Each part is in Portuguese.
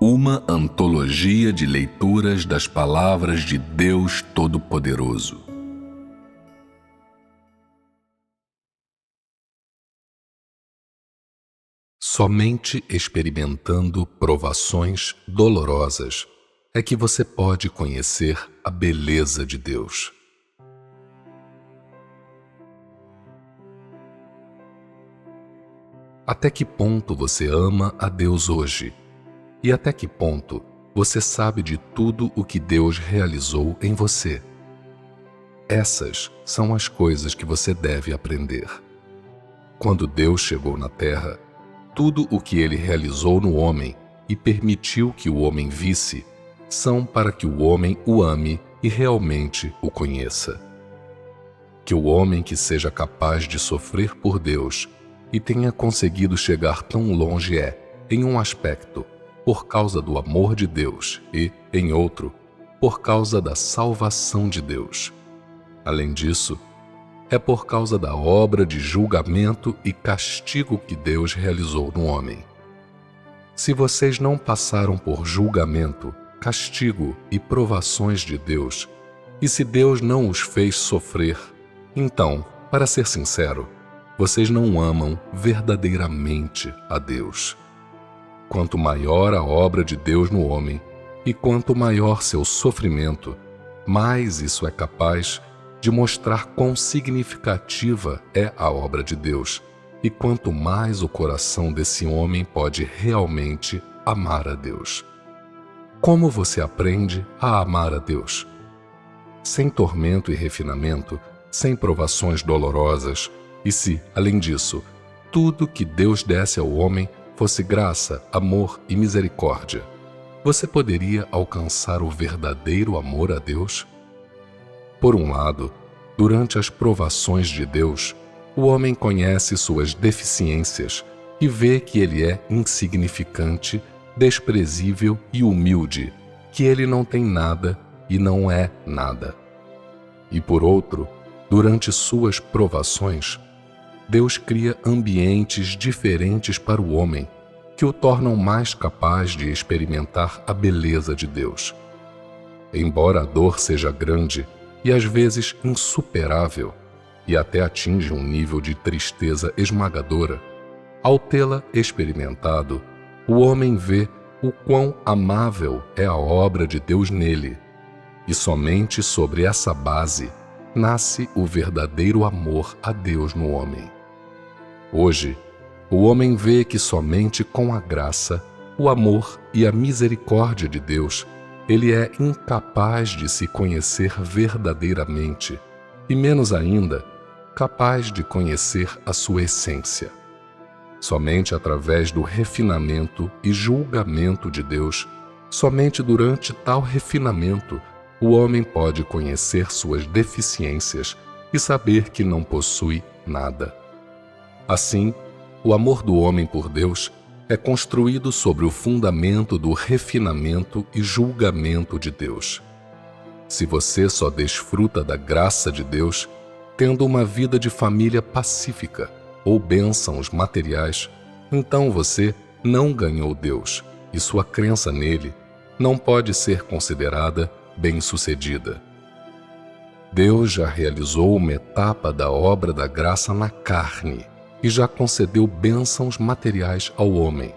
Uma antologia de leituras das palavras de Deus Todo-Poderoso. Somente experimentando provações dolorosas é que você pode conhecer a beleza de Deus. Até que ponto você ama a Deus hoje? E até que ponto você sabe de tudo o que Deus realizou em você? Essas são as coisas que você deve aprender. Quando Deus chegou na Terra, tudo o que Ele realizou no homem e permitiu que o homem visse, são para que o homem o ame e realmente o conheça. Que o homem que seja capaz de sofrer por Deus e tenha conseguido chegar tão longe em um aspecto, por causa do amor de Deus e, em outro, por causa da salvação de Deus. Além disso, é por causa da obra de julgamento e castigo que Deus realizou no homem. Se vocês não passaram por julgamento, castigo e provações de Deus, e se Deus não os fez sofrer, então, para ser sincero, vocês não amam verdadeiramente a Deus. Quanto maior a obra de Deus no homem, e quanto maior seu sofrimento, mais isso é capaz de mostrar quão significativa é a obra de Deus, e quanto mais o coração desse homem pode realmente amar a Deus. Como você aprende a amar a Deus? Sem tormento e refinamento, sem provações dolorosas, e se, além disso, tudo que Deus desse ao homem fosse graça, amor e misericórdia, você poderia alcançar o verdadeiro amor a Deus? Por um lado, durante as provações de Deus, o homem conhece suas deficiências e vê que ele é insignificante, desprezível e humilde, que ele não tem nada e não é nada. E por outro, durante suas provações, Deus cria ambientes diferentes para o homem, que o tornam mais capaz de experimentar a beleza de Deus. Embora a dor seja grande e às vezes insuperável, e até atinge um nível de tristeza esmagadora, ao tê-la experimentado, o homem vê o quão amável é a obra de Deus nele, e somente sobre essa base nasce o verdadeiro amor a Deus no homem. Hoje, o homem vê que somente com a graça, o amor e a misericórdia de Deus, ele é incapaz de se conhecer verdadeiramente, e menos ainda, capaz de conhecer a sua essência. Somente através do refinamento e julgamento de Deus, somente durante tal refinamento, o homem pode conhecer suas deficiências e saber que não possui nada. Assim, o amor do homem por Deus é construído sobre o fundamento do refinamento e julgamento de Deus. Se você só desfruta da graça de Deus, tendo uma vida de família pacífica ou bênçãos materiais, então você não ganhou Deus e sua crença nele não pode ser considerada bem-sucedida. Deus já realizou uma etapa da obra da graça na carne e já concedeu bênçãos materiais ao homem,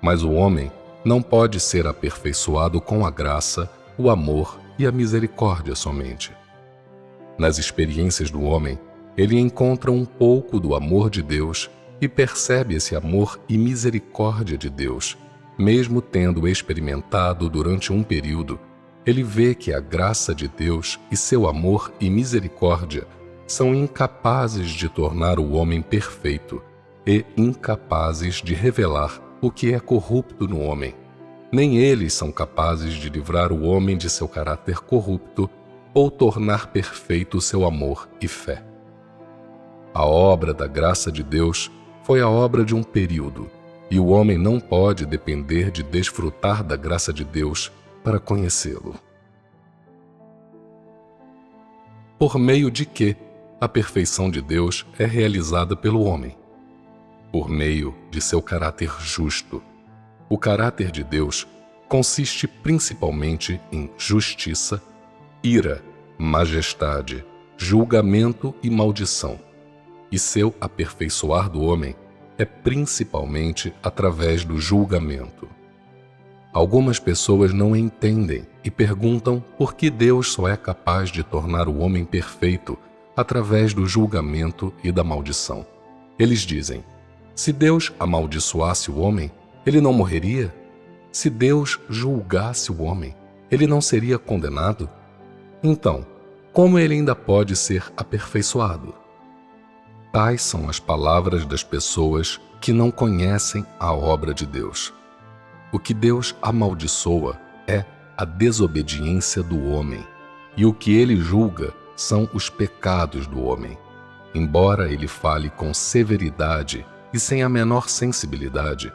mas o homem não pode ser aperfeiçoado com a graça, o amor e a misericórdia somente. Nas experiências do homem, ele encontra um pouco do amor de Deus e percebe esse amor e misericórdia de Deus, mesmo tendo experimentado durante um período. Ele vê que a graça de Deus e seu amor e misericórdia são incapazes de tornar o homem perfeito e incapazes de revelar o que é corrupto no homem. Nem eles são capazes de livrar o homem de seu caráter corrupto ou tornar perfeito seu amor e fé. A obra da graça de Deus foi a obra de um período, e o homem não pode depender de desfrutar da graça de Deus para conhecê-lo. Por meio de que a perfeição de Deus é realizada pelo homem? Por meio de seu caráter justo. O caráter de Deus consiste principalmente em justiça, ira, majestade, julgamento e maldição. E seu aperfeiçoar do homem é principalmente através do julgamento. Algumas pessoas não entendem e perguntam por que Deus só é capaz de tornar o homem perfeito através do julgamento e da maldição. Eles dizem: se Deus amaldiçoasse o homem, ele não morreria? Se Deus julgasse o homem, ele não seria condenado? Então, como ele ainda pode ser aperfeiçoado? Tais são as palavras das pessoas que não conhecem a obra de Deus. O que Deus amaldiçoa é a desobediência do homem, e o que ele julga são os pecados do homem. Embora ele fale com severidade e sem a menor sensibilidade,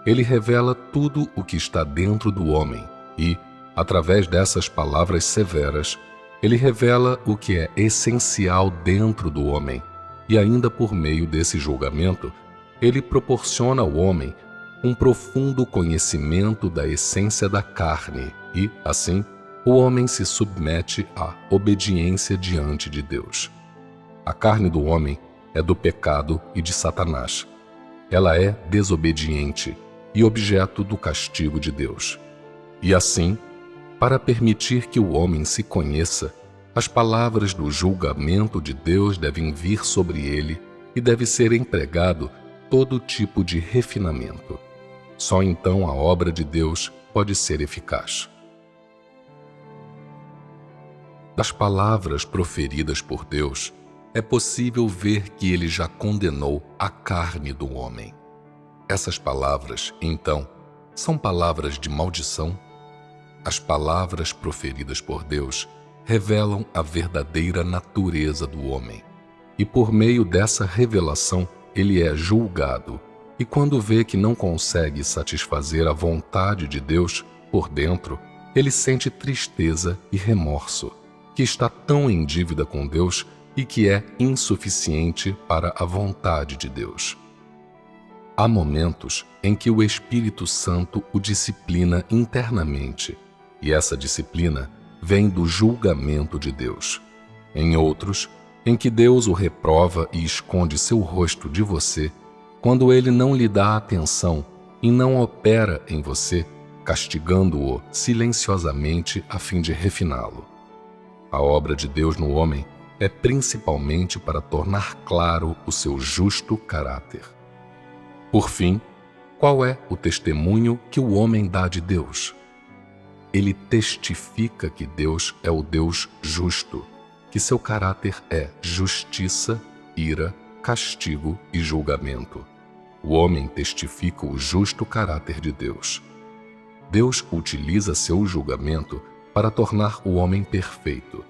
ele revela tudo o que está dentro do homem e, através dessas palavras severas, ele revela o que é essencial dentro do homem, e ainda por meio desse julgamento, ele proporciona ao homem um profundo conhecimento da essência da carne e, assim, o homem se submete à obediência diante de Deus. A carne do homem é do pecado e de Satanás. Ela é desobediente e objeto do castigo de Deus. E assim, para permitir que o homem se conheça, as palavras do julgamento de Deus devem vir sobre ele e deve ser empregado todo tipo de refinamento. Só então a obra de Deus pode ser eficaz. Das palavras proferidas por Deus, é possível ver que ele já condenou a carne do homem. Essas palavras, então, são palavras de maldição? As palavras proferidas por Deus revelam a verdadeira natureza do homem. E por meio dessa revelação, ele é julgado. E quando vê que não consegue satisfazer a vontade de Deus por dentro, ele sente tristeza e remorso, que está tão em dívida com Deus e que é insuficiente para a vontade de Deus. Há momentos em que o Espírito Santo o disciplina internamente, e essa disciplina vem do julgamento de Deus. Em outros, em que Deus o reprova e esconde seu rosto de você, quando ele não lhe dá atenção e não opera em você, castigando-o silenciosamente a fim de refiná-lo. A obra de Deus no homem é principalmente para tornar claro o seu justo caráter. Por fim, qual é o testemunho que o homem dá de Deus? Ele testifica que Deus é o Deus justo, que seu caráter é justiça, ira, castigo e julgamento. O homem testifica o justo caráter de Deus. Deus utiliza seu julgamento para tornar o homem perfeito.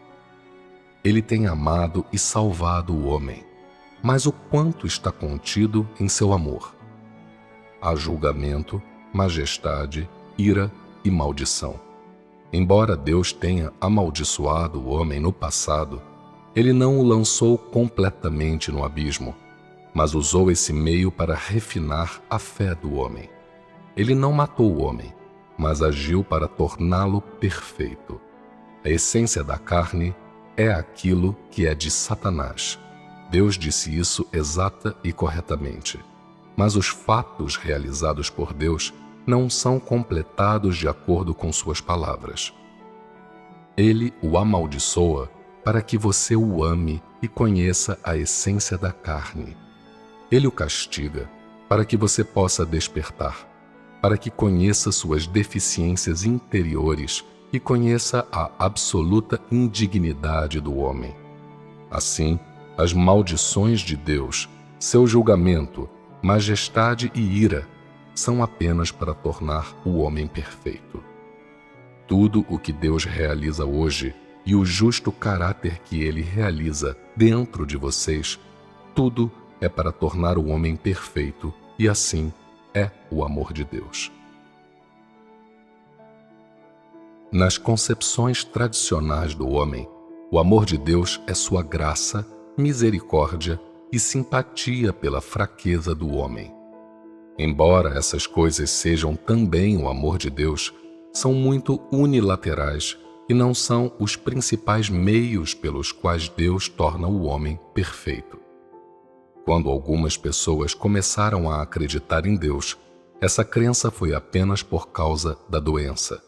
Ele tem amado e salvado o homem, mas o quanto está contido em seu amor? Há julgamento, majestade, ira e maldição. Embora Deus tenha amaldiçoado o homem no passado, ele não o lançou completamente no abismo, mas usou esse meio para refinar a fé do homem. Ele não matou o homem, mas agiu para torná-lo perfeito. A essência da carne é aquilo que é de Satanás. Deus disse isso exata e corretamente. Mas os fatos realizados por Deus não são completados de acordo com suas palavras. Ele o amaldiçoa para que você o ame e conheça a essência da carne. Ele o castiga para que você possa despertar, para que conheça suas deficiências interiores e conheça a absoluta indignidade do homem. Assim, as maldições de Deus, seu julgamento, majestade e ira são apenas para tornar o homem perfeito. Tudo o que Deus realiza hoje e o justo caráter que ele realiza dentro de vocês, tudo é para tornar o homem perfeito e assim é o amor de Deus. Nas concepções tradicionais do homem, o amor de Deus é sua graça, misericórdia e simpatia pela fraqueza do homem. Embora essas coisas sejam também o amor de Deus, são muito unilaterais e não são os principais meios pelos quais Deus torna o homem perfeito. Quando algumas pessoas começaram a acreditar em Deus, essa crença foi apenas por causa da doença.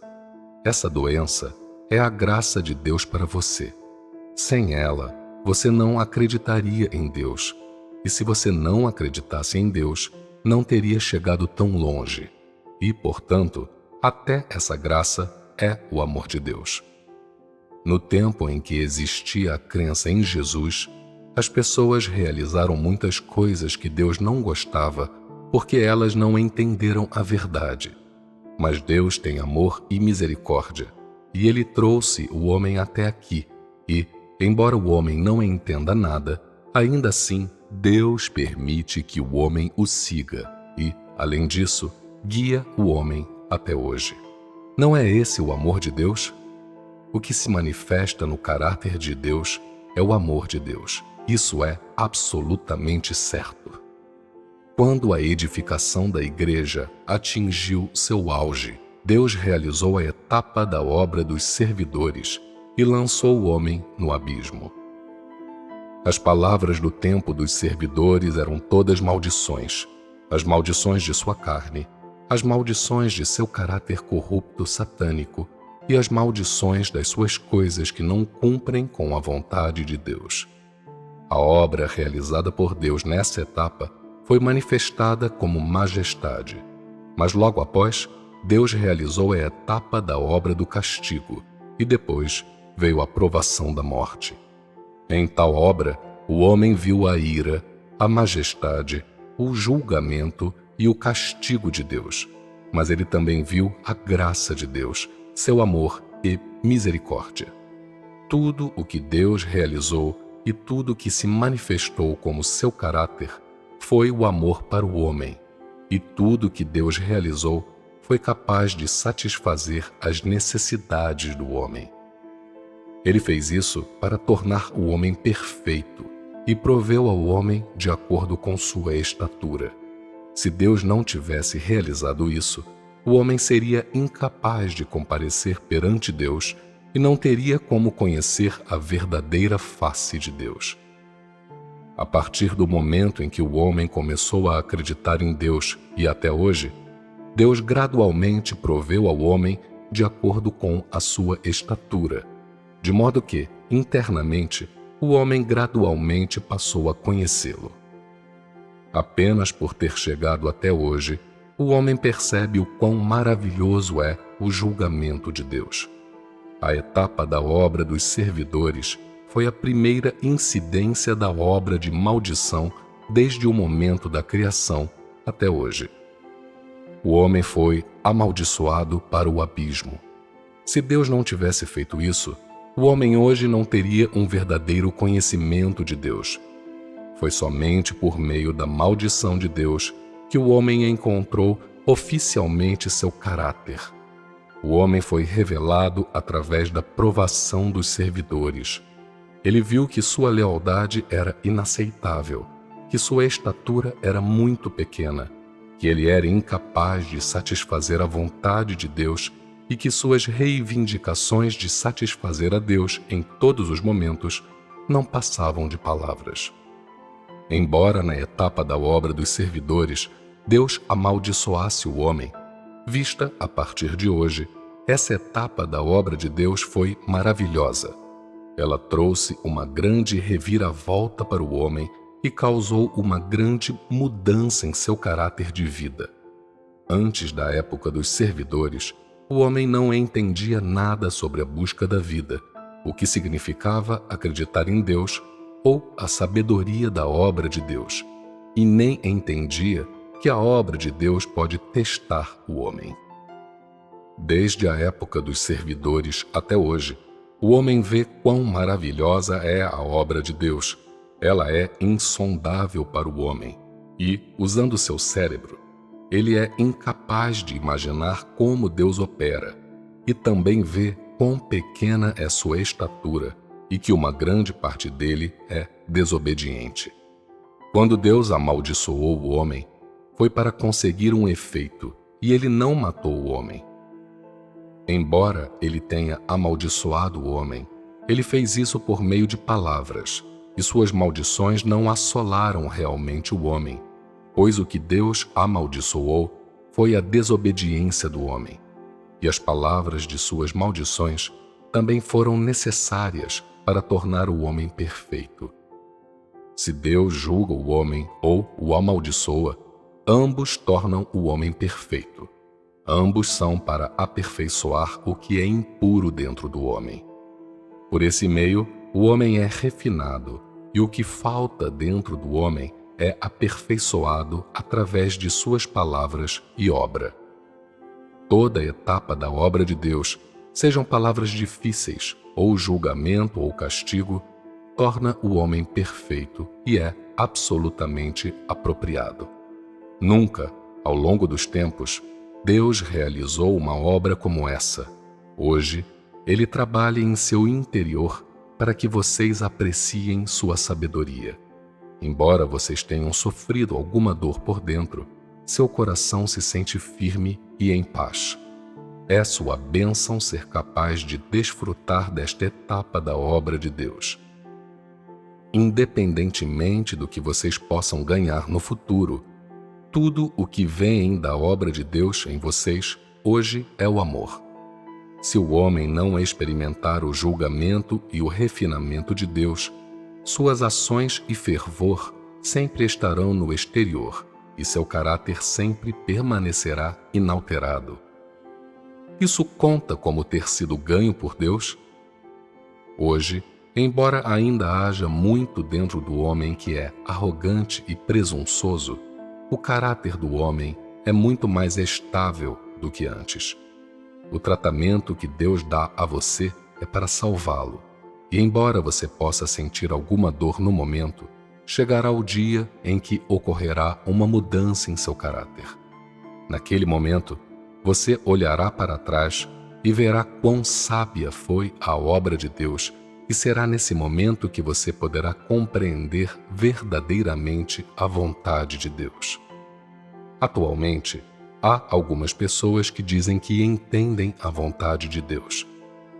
Essa doença é a graça de Deus para você. Sem ela, você não acreditaria em Deus. E se você não acreditasse em Deus, não teria chegado tão longe. E, portanto, até essa graça é o amor de Deus. No tempo em que existia a crença em Jesus, as pessoas realizaram muitas coisas que Deus não gostava porque elas não entenderam a verdade. Mas Deus tem amor e misericórdia, e Ele trouxe o homem até aqui, e, embora o homem não entenda nada, ainda assim Deus permite que o homem o siga e, além disso, guia o homem até hoje. Não é esse o amor de Deus? O que se manifesta no caráter de Deus é o amor de Deus. Isso é absolutamente certo. Quando a edificação da igreja atingiu seu auge, Deus realizou a etapa da obra dos servidores e lançou o homem no abismo. As palavras do tempo dos servidores eram todas maldições, as maldições de sua carne, as maldições de seu caráter corrupto satânico e as maldições das suas coisas que não cumprem com a vontade de Deus. A obra realizada por Deus nessa etapa foi manifestada como majestade, mas logo após, Deus realizou a etapa da obra do castigo e depois veio a provação da morte. Em tal obra, o homem viu a ira, a majestade, o julgamento e o castigo de Deus, mas ele também viu a graça de Deus, seu amor e misericórdia. Tudo o que Deus realizou e tudo o que se manifestou como seu caráter foi o amor para o homem, e tudo o que Deus realizou foi capaz de satisfazer as necessidades do homem. Ele fez isso para tornar o homem perfeito e proveu ao homem de acordo com sua estatura. Se Deus não tivesse realizado isso, o homem seria incapaz de comparecer perante Deus e não teria como conhecer a verdadeira face de Deus. A partir do momento em que o homem começou a acreditar em Deus e até hoje, Deus gradualmente proveu ao homem de acordo com a sua estatura, de modo que, internamente, o homem gradualmente passou a conhecê-lo. Apenas por ter chegado até hoje, o homem percebe o quão maravilhoso é o julgamento de Deus. A etapa da obra dos servidores foi a primeira incidência da obra de maldição desde o momento da criação até hoje. O homem foi amaldiçoado para o abismo. Se Deus não tivesse feito isso, o homem hoje não teria um verdadeiro conhecimento de Deus. Foi somente por meio da maldição de Deus que o homem encontrou oficialmente seu caráter. O homem foi revelado através da provação dos servidores. Ele viu que sua lealdade era inaceitável, que sua estatura era muito pequena, que ele era incapaz de satisfazer a vontade de Deus e que suas reivindicações de satisfazer a Deus em todos os momentos não passavam de palavras. Embora na etapa da obra dos servidores Deus amaldiçoasse o homem, vista a partir de hoje, essa etapa da obra de Deus foi maravilhosa. Ela trouxe uma grande reviravolta para o homem e causou uma grande mudança em seu caráter de vida. Antes da época dos servidores, o homem não entendia nada sobre a busca da vida, o que significava acreditar em Deus ou a sabedoria da obra de Deus, e nem entendia que a obra de Deus pode testar o homem. Desde a época dos servidores até hoje, o homem vê quão maravilhosa é a obra de Deus. Ela é insondável para o homem e, usando seu cérebro, ele é incapaz de imaginar como Deus opera e também vê quão pequena é sua estatura e que uma grande parte dele é desobediente. Quando Deus amaldiçoou o homem, foi para conseguir um efeito, e ele não matou o homem. Embora ele tenha amaldiçoado o homem, ele fez isso por meio de palavras, e suas maldições não assolaram realmente o homem, pois o que Deus amaldiçoou foi a desobediência do homem. E as palavras de suas maldições também foram necessárias para tornar o homem perfeito. Se Deus julga o homem ou o amaldiçoa, ambos tornam o homem perfeito. Ambos são para aperfeiçoar o que é impuro dentro do homem. Por esse meio, o homem é refinado, e o que falta dentro do homem é aperfeiçoado através de suas palavras e obra. Toda etapa da obra de Deus, sejam palavras difíceis, ou julgamento ou castigo, torna o homem perfeito e é absolutamente apropriado. Nunca, ao longo dos tempos, Deus realizou uma obra como essa. Hoje, Ele trabalha em seu interior para que vocês apreciem sua sabedoria. Embora vocês tenham sofrido alguma dor por dentro, seu coração se sente firme e em paz. É sua bênção ser capaz de desfrutar desta etapa da obra de Deus. Independentemente do que vocês possam ganhar no futuro, tudo o que vem da obra de Deus em vocês hoje é o amor. Se o homem não experimentar o julgamento e o refinamento de Deus, suas ações e fervor sempre estarão no exterior e seu caráter sempre permanecerá inalterado. Isso conta como ter sido ganho por Deus? Hoje, embora ainda haja muito dentro do homem que é arrogante e presunçoso, o caráter do homem é muito mais estável do que antes. O tratamento que Deus dá a você é para salvá-lo. E embora você possa sentir alguma dor no momento, chegará o dia em que ocorrerá uma mudança em seu caráter. Naquele momento, você olhará para trás e verá quão sábia foi a obra de Deus, e será nesse momento que você poderá compreender verdadeiramente a vontade de Deus. Atualmente, há algumas pessoas que dizem que entendem a vontade de Deus,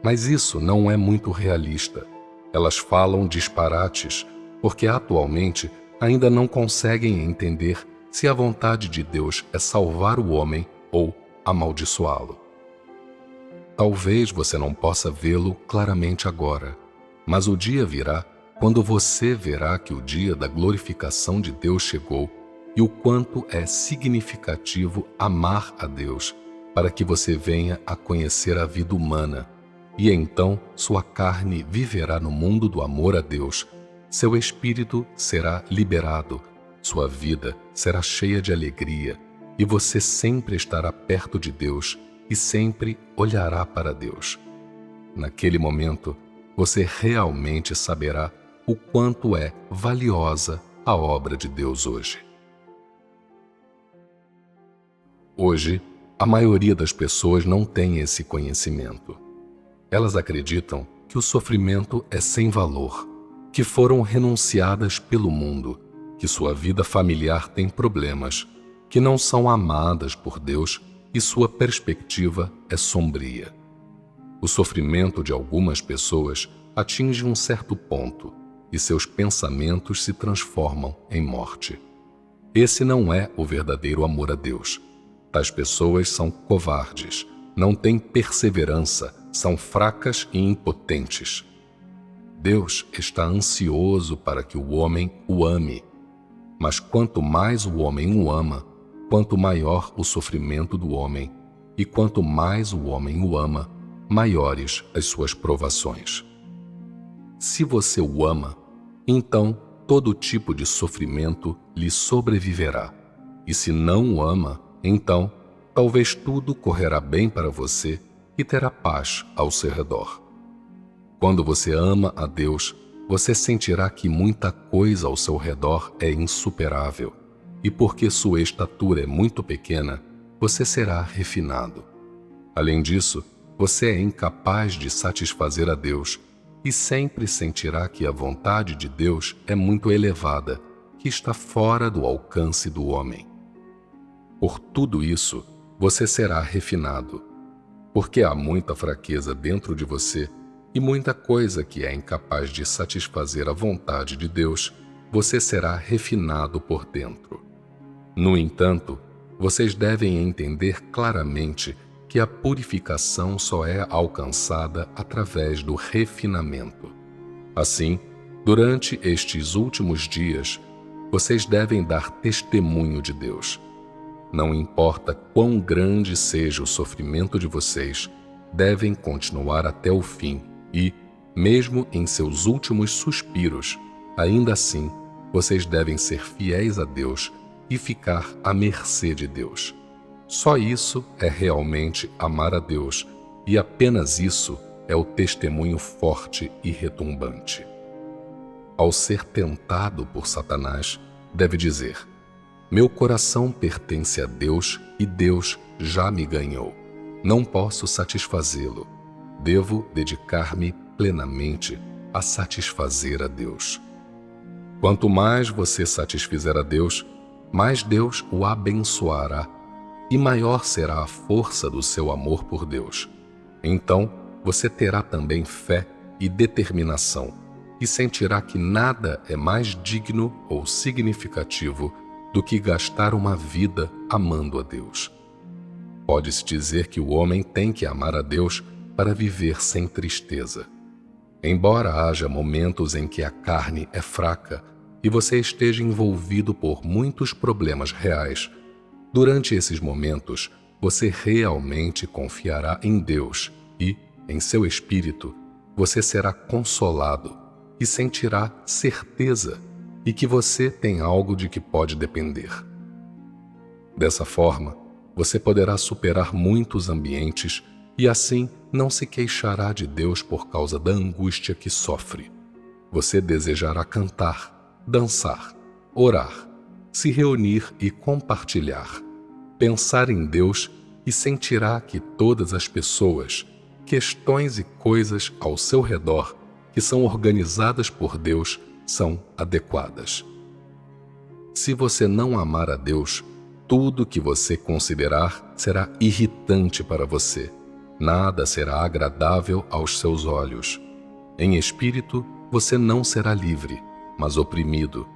mas isso não é muito realista. Elas falam disparates, porque atualmente ainda não conseguem entender se a vontade de Deus é salvar o homem ou amaldiçoá-lo. Talvez você não possa vê-lo claramente agora, mas o dia virá quando você verá que o dia da glorificação de Deus chegou e o quanto é significativo amar a Deus para que você venha a conhecer a vida humana. E então sua carne viverá no mundo do amor a Deus, seu espírito será liberado, sua vida será cheia de alegria e você sempre estará perto de Deus e sempre olhará para Deus. Naquele momento, você realmente saberá o quanto é valiosa a obra de Deus hoje. Hoje, a maioria das pessoas não tem esse conhecimento. Elas acreditam que o sofrimento é sem valor, que foram renunciadas pelo mundo, que sua vida familiar tem problemas, que não são amadas por Deus e sua perspectiva é sombria. O sofrimento de algumas pessoas atinge um certo ponto e seus pensamentos se transformam em morte. Esse não é o verdadeiro amor a Deus. Tais pessoas são covardes, não têm perseverança, são fracas e impotentes. Deus está ansioso para que o homem o ame, mas quanto mais o homem o ama, quanto maior o sofrimento do homem, e quanto mais o homem o ama, maiores as suas provações. Se você o ama, então todo tipo de sofrimento lhe sobreviverá, e se não o ama, então talvez tudo correrá bem para você e terá paz ao seu redor. Quando você ama a Deus, você sentirá que muita coisa ao seu redor é insuperável, e porque sua estatura é muito pequena, você será refinado. Além disso, você é incapaz de satisfazer a Deus e sempre sentirá que a vontade de Deus é muito elevada, que está fora do alcance do homem. Por tudo isso, você será refinado. porque há muita fraqueza dentro de você e muita coisa que é incapaz de satisfazer a vontade de Deus, você será refinado por dentro. No entanto, vocês devem entender claramente que a purificação só é alcançada através do refinamento. Assim, durante estes últimos dias, vocês devem dar testemunho de Deus. Não importa quão grande seja o sofrimento de vocês, devem continuar até o fim e, mesmo em seus últimos suspiros, ainda assim, vocês devem ser fiéis a Deus e ficar à mercê de Deus. Só isso é realmente amar a Deus, e apenas isso é o testemunho forte e retumbante. Ao ser tentado por Satanás, deve dizer: meu coração pertence a Deus e Deus já me ganhou. Não posso satisfazê-lo. Devo dedicar-me plenamente a satisfazer a Deus. Quanto mais você satisfizer a Deus, mais Deus o abençoará e maior será a força do seu amor por Deus. Então, você terá também fé e determinação e sentirá que nada é mais digno ou significativo do que gastar uma vida amando a Deus. Pode-se dizer que o homem tem que amar a Deus para viver sem tristeza. Embora haja momentos em que a carne é fraca e você esteja envolvido por muitos problemas reais, durante esses momentos você realmente confiará em Deus e, em seu espírito, você será consolado e sentirá certeza e que você tem algo de que pode depender. Dessa forma, você poderá superar muitos ambientes e assim não se queixará de Deus por causa da angústia que sofre. Você desejará cantar, dançar, orar, se reunir e compartilhar, pensar em Deus e sentirá que todas as pessoas, questões e coisas ao seu redor que são organizadas por Deus são adequadas. Se você não amar a Deus, tudo que você considerar será irritante para você. Nada será agradável aos seus olhos. Em espírito, você não será livre, mas oprimido.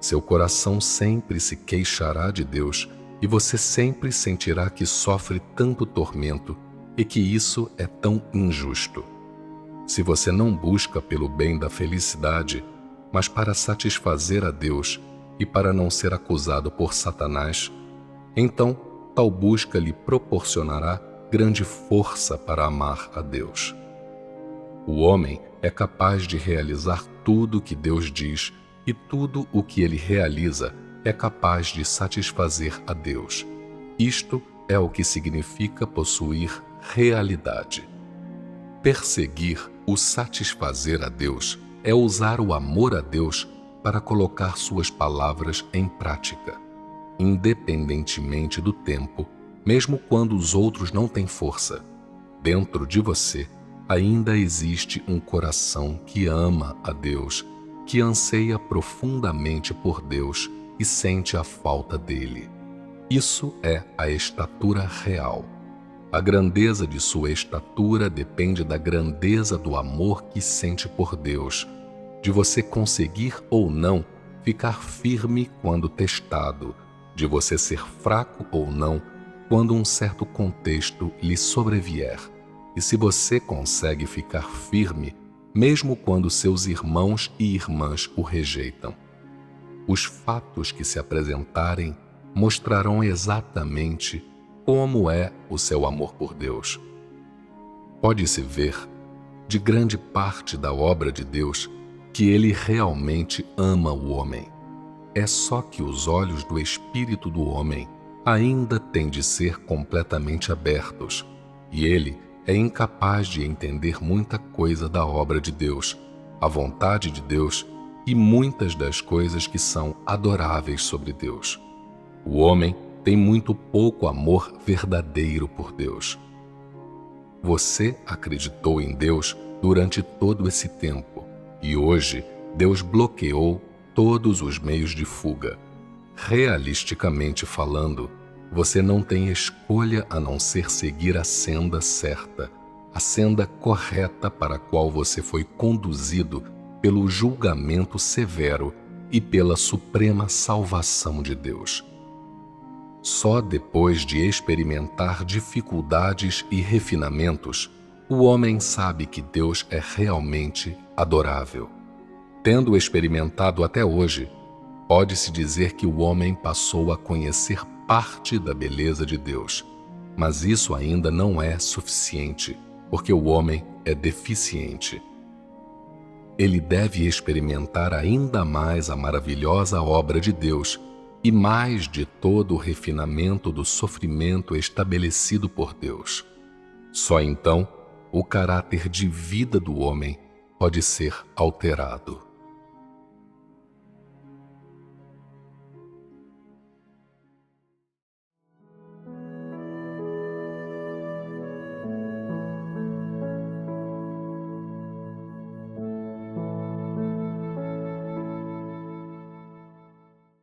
Seu coração sempre se queixará de Deus e você sempre sentirá que sofre tanto tormento e que isso é tão injusto. Se você não busca pelo bem da felicidade, mas para satisfazer a Deus e para não ser acusado por Satanás, então tal busca lhe proporcionará grande força para amar a Deus. O homem é capaz de realizar tudo o que Deus diz e tudo o que ele realiza é capaz de satisfazer a Deus. Isto é o que significa possuir realidade. Perseguir o satisfazer a Deus é usar o amor a Deus para colocar suas palavras em prática, independentemente do tempo, mesmo quando os outros não têm força. Dentro de você ainda existe um coração que ama a Deus, que anseia profundamente por Deus e sente a falta dele. Isso é a estatura real. A grandeza de sua estatura depende da grandeza do amor que sente por Deus, de você conseguir ou não ficar firme quando testado, de você ser fraco ou não quando um certo contexto lhe sobrevier, e se você consegue ficar firme mesmo quando seus irmãos e irmãs o rejeitam. Os fatos que se apresentarem mostrarão exatamente como é o seu amor por Deus. Pode-se ver, de grande parte da obra de Deus, que Ele realmente ama o homem. É só que os olhos do espírito do homem ainda têm de ser completamente abertos, e ele é incapaz de entender muita coisa da obra de Deus, a vontade de Deus e muitas das coisas que são adoráveis sobre Deus. O homem tem muito pouco amor verdadeiro por Deus. Você acreditou em Deus durante todo esse tempo e hoje Deus bloqueou todos os meios de fuga. Realisticamente falando, Você não tem escolha a não ser seguir a senda certa, a senda correta para a qual você foi conduzido pelo julgamento severo e pela suprema salvação de Deus. Só depois de experimentar dificuldades e refinamentos, o homem sabe que Deus é realmente adorável. Tendo experimentado até hoje, pode-se dizer que o homem passou a conhecer parte da beleza de Deus, mas isso ainda não é suficiente, porque o homem é deficiente. Ele deve experimentar ainda mais a maravilhosa obra de Deus e mais de todo o refinamento do sofrimento estabelecido por Deus. Só então o caráter de vida do homem pode ser alterado.